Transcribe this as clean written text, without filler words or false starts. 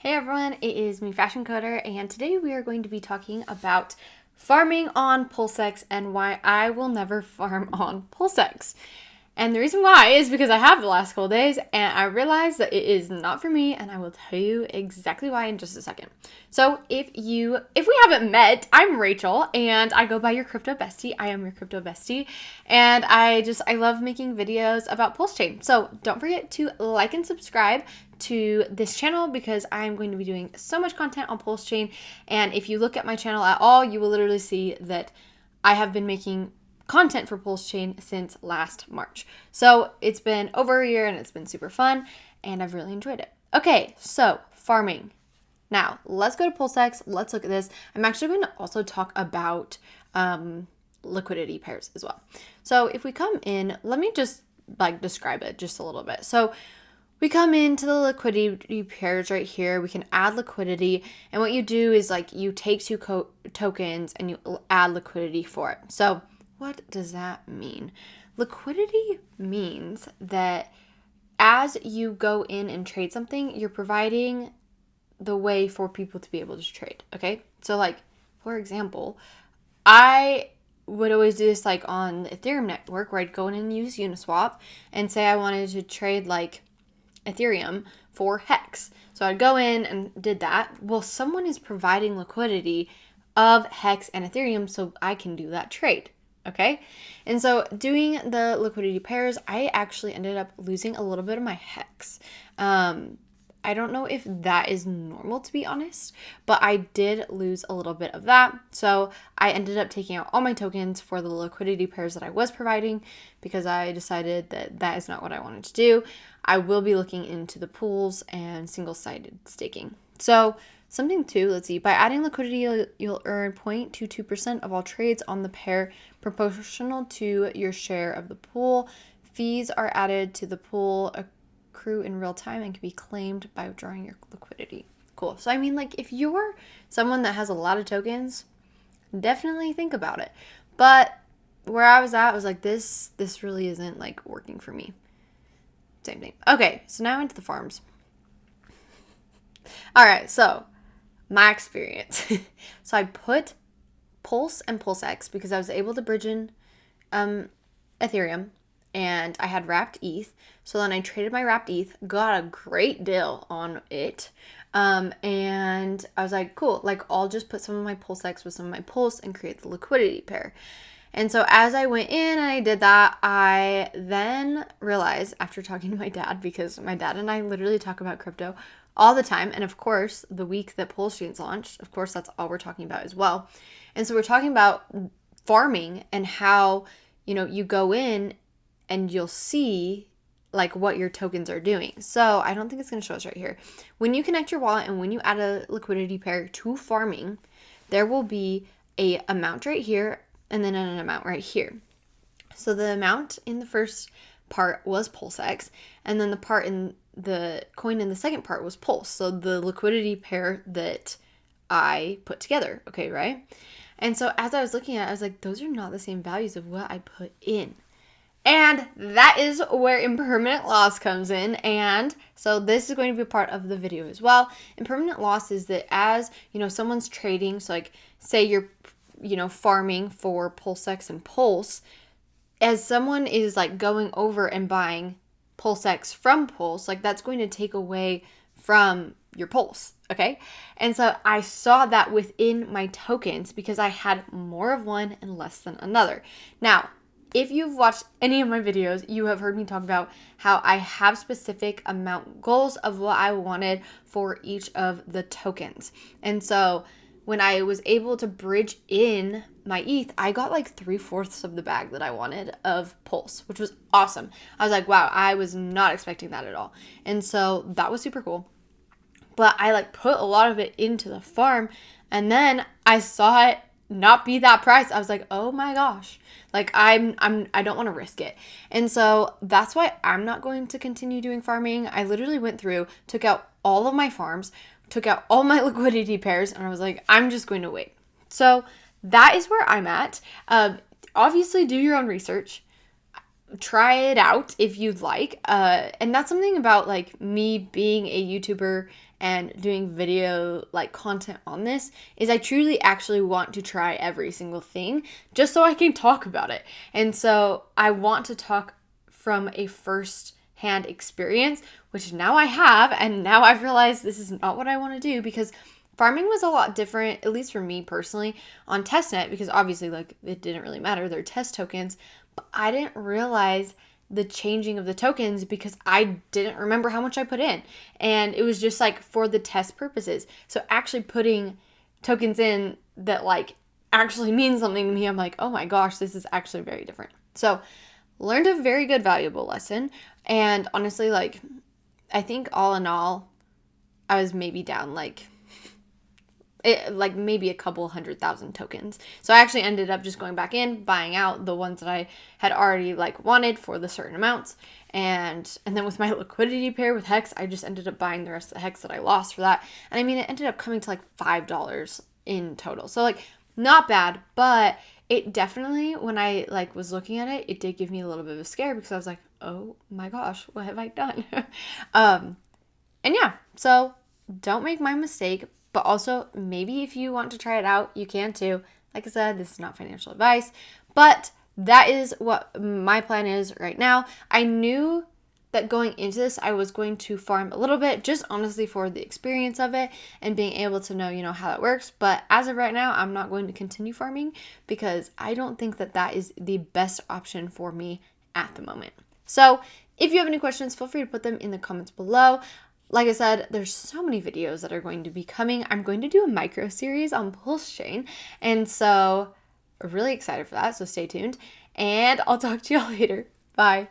Hey everyone, it is me, Fashion Coder, and today we are going to be talking about farming on PulseX and why I will never farm on PulseX. And the reason why is because I have the last couple days and I realized that it is not for me, and I will tell you exactly why in just a second. So if we haven't met, I'm Rachel and I go by your crypto bestie. I am your crypto bestie, and I love making videos about Pulse Chain. So don't forget to like and subscribe to this channel because I'm going to be doing so much content on Pulse Chain. And if you look at my channel at all, you will literally see that I have been making content for Pulse Chain since last March. So it's been over a year and it's been super fun and I've really enjoyed it. Okay, so farming. Now let's go to PulseX. Let's look at this. I'm actually going to also talk about liquidity pairs as well. So if we come in, let me just describe it just a little bit. So we come into the liquidity pairs right here. We can add liquidity, and what you do is you take two tokens and you add liquidity for it. So what does that mean? Liquidity means that as you go in and trade something, you're providing the way for people to be able to trade, okay? So for example, I would always do this on the Ethereum network where I'd go in and use Uniswap and say I wanted to trade Ethereum for Hex. So I'd go in and did that. Well, someone is providing liquidity of Hex and Ethereum so I can do that trade. Okay. And so doing the liquidity pairs, I actually ended up losing a little bit of my Hex. I don't know if that is normal, to be honest, but I did lose a little bit of that. So I ended up taking out all my tokens for the liquidity pairs that I was providing because I decided that that is not what I wanted to do. I will be looking into the pools and single-sided staking. So something too, let's see, by adding liquidity, you'll earn 0.22% of all trades on the pair proportional to your share of the pool. Fees are added to the pool, accrue in real time, and can be claimed by withdrawing your liquidity. Cool. So if you're someone that has a lot of tokens, definitely think about it. But where I was at, I was this really isn't working for me. Same thing. Okay, so now into the farms. All right, so my experience. So I put Pulse and PulseX because I was able to bridge in Ethereum, and I had wrapped ETH. So then I traded my wrapped ETH, got a great deal on it. And I was like, cool, I'll just put some of my PulseX with some of my Pulse and create the liquidity pair. And so as I went in and I did that, I then realized after talking to my dad, because my dad and I literally talk about crypto all the time. And of course, the week that Pulse Chain's launched, of course, that's all we're talking about as well. And so we're talking about farming and how, you go in and you'll see what your tokens are doing. So I don't think it's going to show us right here. When you connect your wallet and when you add a liquidity pair to farming, there will be a amount right here and then an amount right here. So the amount in the first part was PulseX, and then the part in the coin in the second part was Pulse. So the liquidity pair that I put together. Okay, right? And so as I was looking at it, I was like, those are not the same values of what I put in. And that is where impermanent loss comes in. And so this is going to be part of the video as well. Impermanent loss is that as, someone's trading, so say you're, farming for PulseX and Pulse, as someone is going over and buying PulseX from Pulse, that's going to take away from your Pulse, okay? And so I saw that within my tokens because I had more of one and less than another. Now, if you've watched any of my videos, you have heard me talk about how I have specific amount goals of what I wanted for each of the tokens. And so when I was able to bridge in my ETH, I got 3/4 of the bag that I wanted of Pulse, which was awesome. I was like, wow, I was not expecting that at all. And so that was super cool. But I put a lot of it into the farm, and then I saw it not be that price. I was like, oh my gosh, I don't want to risk it. And so that's why I'm not going to continue doing farming. I literally went through, took out all of my farms, took out all my liquidity pairs, and I was like, I'm just going to wait. So that is where I'm at. Obviously do your own research. Try it out if you'd like. And that's something about me being a YouTuber and doing video like content on this is I truly actually want to try every single thing just so I can talk about it. And so I want to talk from a first hand experience, which now I have, and now I've realized this is not what I want to do, because farming was a lot different, at least for me personally, on testnet, because obviously like it didn't really matter, they're test tokens, but I didn't realize the changing of the tokens because I didn't remember how much I put in, and it was just like for the test purposes. So actually putting tokens in that like actually means something to me, I'm like, oh my gosh, this is actually very different. So learned a very good valuable lesson. And honestly, like, I think all in all, I was maybe down like maybe a couple 100,000 tokens. So I actually ended up just going back in, buying out the ones that I had already like wanted for the certain amounts. And then with my liquidity pair with Hex, I just ended up buying the rest of the Hex that I lost for that. And I mean, it ended up coming to like $5 in total. So like not bad, but it definitely, when I like was looking at it, it did give me a little bit of a scare because I was like, oh my gosh, what have I done? And yeah, so don't make my mistake, but also maybe if you want to try it out, you can too. Like I said, this is not financial advice, but that is what my plan is right now. I knew that going into this, I was going to farm a little bit, just honestly for the experience of it and being able to know, how that works. But as of right now, I'm not going to continue farming because I don't think that that is the best option for me at the moment. So if you have any questions, feel free to put them in the comments below. Like I said, there's so many videos that are going to be coming. I'm going to do a micro series on Pulse Chain, and so really excited for that, so stay tuned, and I'll talk to y'all later. Bye.